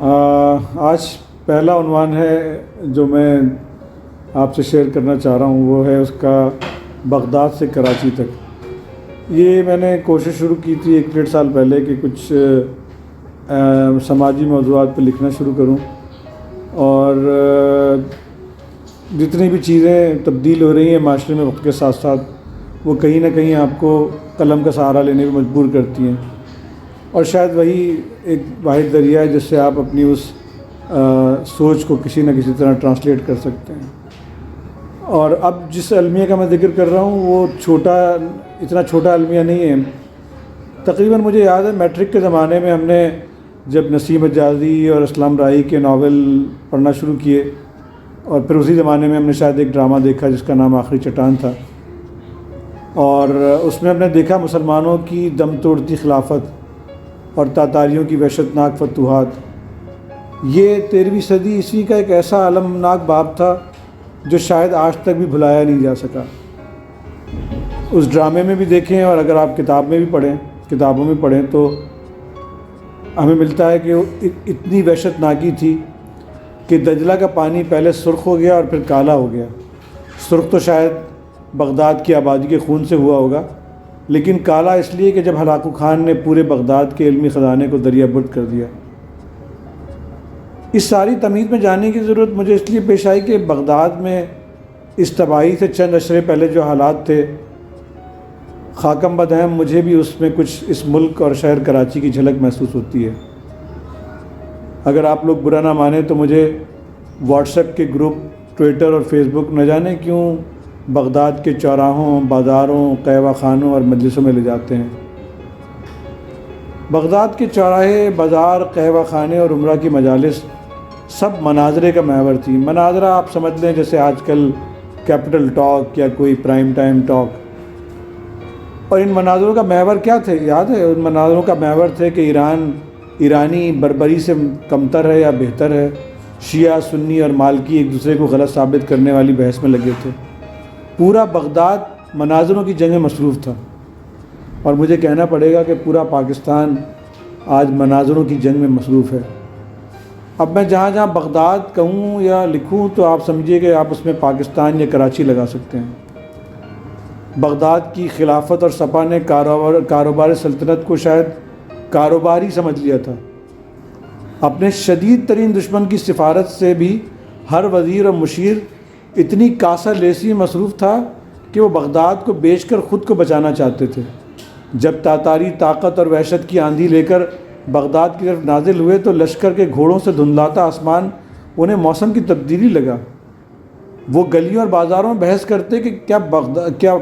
آج پہلا عنوان ہے جو میں آپ سے شیئر کرنا چاہ رہا ہوں، وہ ہے اس کا بغداد سے کراچی تک۔ یہ میں نے کوشش شروع کی تھی 1-1.5 سال پہلے کہ کچھ سماجی موضوعات پہ لکھنا شروع کروں، اور جتنی بھی چیزیں تبدیل ہو رہی ہیں معاشرے میں وقت کے ساتھ ساتھ، وہ کہیں نہ کہیں آپ کو قلم کا سہارا لینے پہ مجبور کرتی ہیں، اور شاید وہی ایک واحد ذریعہ ہے جس سے آپ اپنی اس سوچ کو کسی نہ کسی طرح ٹرانسلیٹ کر سکتے ہیں۔ اور اب جس المیہ کا میں ذکر کر رہا ہوں وہ اتنا چھوٹا المیہ نہیں ہے۔ تقریباً مجھے یاد ہے میٹرک کے زمانے میں ہم نے جب نسیم حجازی اور اسلام راہی کے ناول پڑھنا شروع کیے، اور پھر اسی زمانے میں ہم نے شاید ایک ڈرامہ دیکھا جس کا نام آخری چٹان تھا، اور اس میں ہم نے دیکھا مسلمانوں کی دم توڑتی خلافت اور تاتاریوں کی وحشتناک فتوحات۔ یہ 13ویں صدی عیسوی کا ایک ایسا المناک باب تھا جو شاید آج تک بھی بھلایا نہیں جا سکا۔ اس ڈرامے میں بھی دیکھیں، اور اگر آپ کتابوں میں پڑھیں تو ہمیں ملتا ہے کہ وہ اتنی وحشتناکی تھی کہ دجلہ کا پانی پہلے سرخ ہو گیا اور پھر کالا ہو گیا۔ سرخ تو شاید بغداد کی آبادی کے خون سے ہوا ہوگا، لیکن کالا اس لیے کہ جب ہلاکو خان نے پورے بغداد کے علمی خزانے کو دریا برد کر دیا۔ اس ساری تمیز میں جاننے کی ضرورت مجھے اس لیے پیش آئی کہ بغداد میں اس تباہی سے چند اشرے پہلے جو حالات تھے، خاکم بدہم مجھے بھی اس میں کچھ اس ملک اور شہر کراچی کی جھلک محسوس ہوتی ہے۔ اگر آپ لوگ برا نہ مانیں تو مجھے واٹس ایپ کے گروپ، ٹویٹر اور فیس بک نہ جانے کیوں بغداد کے چوراہوں، بازاروں، قہوہ خانوں اور مجلسوں میں لے جاتے ہیں۔ بغداد کے چوراہے، بازار، قہوہ خانے اور عمرہ کی مجالس سب مناظرے کا محور تھی۔ مناظرہ آپ سمجھ لیں جیسے آج کل کیپٹل ٹاک یا کوئی پرائم ٹائم ٹاک۔ اور ان مناظروں کا محور کیا تھے یاد ہے؟ ان مناظروں کا محور تھے کہ ایرانی بربری سے کمتر ہے یا بہتر ہے۔ شیعہ، سنی اور مالکی ایک دوسرے کو غلط ثابت کرنے والی بحث میں لگے تھے۔ پورا بغداد مناظروں کی جنگ میں مصروف تھا، اور مجھے کہنا پڑے گا کہ پورا پاکستان آج مناظروں کی جنگ میں مصروف ہے۔ اب میں جہاں جہاں بغداد کہوں یا لکھوں تو آپ سمجھیے کہ آپ اس میں پاکستان یا کراچی لگا سکتے ہیں۔ بغداد کی خلافت اور سپا نے کاروبار سلطنت کو شاید کاروباری سمجھ لیا تھا۔ اپنے شدید ترین دشمن کی سفارت سے بھی ہر وزیر اور مشیر اتنی کاسہ لیسی مصروف تھا کہ وہ بغداد کو بیچ کر خود کو بچانا چاہتے تھے۔ جب تاتاری طاقت اور وحشت کی آندھی لے کر بغداد کی طرف نازل ہوئے تو لشکر کے گھوڑوں سے دھندلاتا آسمان انہیں موسم کی تبدیلی لگا۔ وہ گلیوں اور بازاروں میں بحث کرتے کہ کیا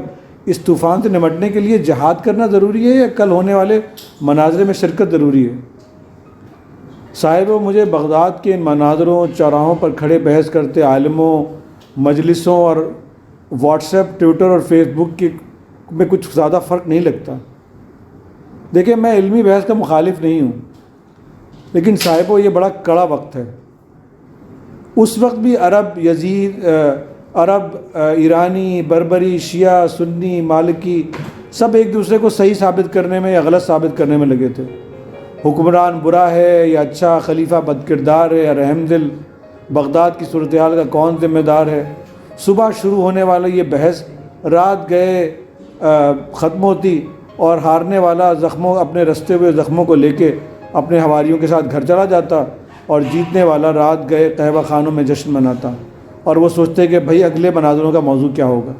اس طوفان سے نمٹنے کے لیے جہاد کرنا ضروری ہے یا کل ہونے والے مناظرے میں شرکت ضروری ہے۔ صاحبو، مجھے بغداد کے ان مناظروں، چوراہوں پر کھڑے بحث کرتے عالموں، مجلسوں اور واٹس ایپ، ٹویٹر اور فیس بک میں کچھ زیادہ فرق نہیں لگتا۔ دیکھیں، میں علمی بحث کا مخالف نہیں ہوں، لیکن صاحبو یہ بڑا کڑا وقت ہے۔ اس وقت بھی عرب، ایرانی، بربری، شیعہ، سنی، مالکی سب ایک دوسرے کو صحیح ثابت کرنے میں یا غلط ثابت کرنے میں لگے تھے۔ حکمران برا ہے یا اچھا، خلیفہ بد کردار ہے یا رحم دل، بغداد کی صورتحال کا کون ذمہ دار ہے۔ صبح شروع ہونے والا یہ بحث رات گئے ختم ہوتی، اور ہارنے والا اپنے رستے ہوئے زخموں کو لے کے اپنے حواریوں کے ساتھ گھر چلا جاتا، اور جیتنے والا رات گئے قہوہ خانوں میں جشن مناتا، اور وہ سوچتے کہ بھئی اگلے مناظروں کا موضوع کیا ہوگا۔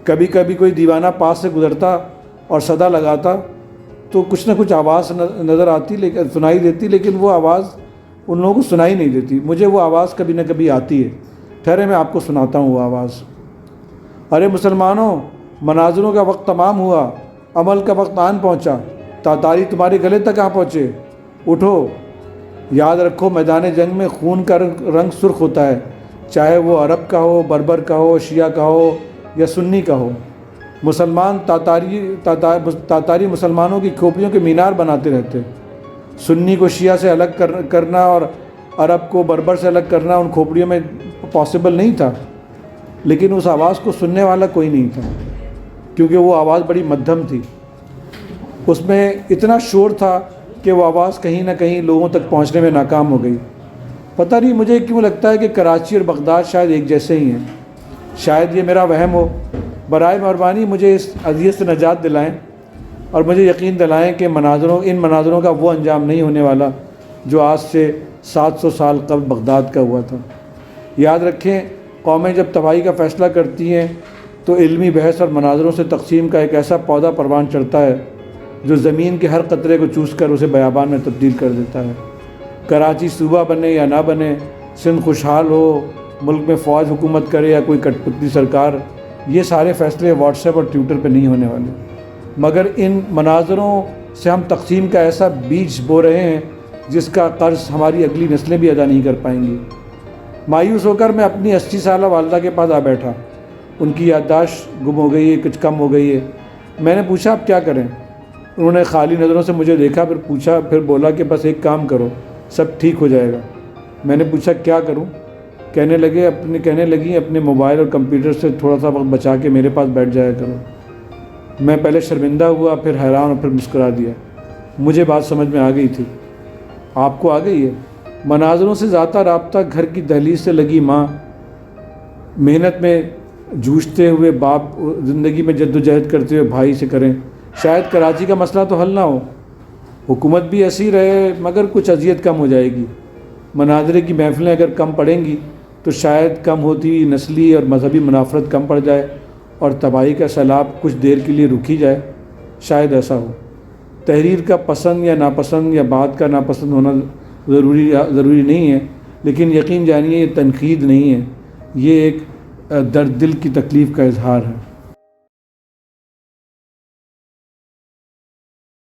کبھی کبھی کوئی دیوانہ پاس سے گزرتا اور صدا لگاتا تو کچھ نہ کچھ آواز نظر آتی، لیکن سنائی دیتی، لیکن وہ آواز ان لوگوں کو سنائی نہیں دیتی۔ مجھے وہ آواز کبھی نہ کبھی آتی ہے۔ ٹھہرے میں آپ کو سناتا ہوں وہ آواز۔ ارے مسلمانوں، مناظروں کا وقت تمام ہوا، عمل کا وقت آن پہنچا، تاتاری تمہارے گلے تک آ پہنچے، اٹھو۔ یاد رکھو، میدان جنگ میں خون کا رنگ سرخ ہوتا ہے، چاہے وہ عرب کا ہو، بربر کا ہو، شیعہ کا ہو یا سنی کا ہو۔ تاتاری مسلمانوں کی کھوپڑیوں کے مینار بناتے رہتے۔ سنی کو شیعہ سے الگ کرنا اور عرب کو بربر سے الگ کرنا ان کھوپڑیوں میں پاسبل نہیں تھا، لیکن اس آواز کو سننے والا کوئی نہیں تھا، کیونکہ وہ آواز بڑی مدھم تھی۔ اس میں اتنا شور تھا کہ وہ آواز کہیں نہ کہیں لوگوں تک پہنچنے میں ناکام ہو گئی۔ پتہ نہیں مجھے کیوں لگتا ہے کہ کراچی اور بغداد شاید ایک جیسے ہی ہیں، شاید یہ میرا وہم ہو۔ برائے مہربانی مجھے اس اذیت سے نجات دلائیں اور مجھے یقین دلائیں کہ ان مناظروں کا وہ انجام نہیں ہونے والا جو آج سے 700 سال قبل بغداد کا ہوا تھا۔ یاد رکھیں، قومیں جب تباہی کا فیصلہ کرتی ہیں تو علمی بحث اور مناظروں سے تقسیم کا ایک ایسا پودا پروان چڑھتا ہے جو زمین کے ہر قطرے کو چوس کر اسے بیابان میں تبدیل کر دیتا ہے۔ کراچی صوبہ بنے یا نہ بنے، سندھ خوشحال ہو، ملک میں فوج حکومت کرے یا کوئی کٹ پتلی سرکار، یہ سارے فیصلے واٹس ایپ اور ٹویٹر پہ نہیں ہونے والے، مگر ان مناظروں سے ہم تقسیم کا ایسا بیج بو رہے ہیں جس کا قرض ہماری اگلی نسلیں بھی ادا نہیں کر پائیں گی۔ مایوس ہو کر میں اپنی 80 سالہ والدہ کے پاس آ بیٹھا۔ ان کی یادداشت گم ہو گئی ہے، کچھ کم ہو گئی ہے۔ میں نے پوچھا اب کیا کریں؟ انہوں نے خالی نظروں سے مجھے دیکھا، پھر بولا کہ بس ایک کام کرو، سب ٹھیک ہو جائے گا۔ میں نے پوچھا کیا کروں؟ کہنے لگیں اپنے موبائل اور کمپیوٹر سے تھوڑا سا وقت بچا کے میرے پاس بیٹھ جایا کرو۔ میں پہلے شرمندہ ہوا، پھر حیران اور پھر مسکرا دیا۔ مجھے بات سمجھ میں آ گئی تھی۔ آپ کو آ گئی ہے؟ مناظروں سے ذاتہ رابطہ گھر کی دہلیز سے لگی ماں، محنت میں جوجھتے ہوئے باپ، زندگی میں جدوجہد کرتے ہوئے بھائی سے کریں۔ شاید کراچی کا مسئلہ تو حل نہ ہو، حکومت بھی ایسی رہے، مگر کچھ اذیت کم ہو جائے گی۔ مناظرے کی محفلیں اگر کم پڑیں گی تو شاید کم ہوتی ہوئی نسلی اور مذہبی منافرت کم پڑ جائے اور تباہی کا سیلاب کچھ دیر کے لیے رک ہی جائے۔ شاید ایسا ہو۔ تحریر کا پسند یا ناپسند یا بات کا ناپسند ہونا ضروری نہیں ہے، لیکن یقین جانیے یہ تنقید نہیں ہے، یہ ایک درد دل کی تکلیف کا اظہار ہے۔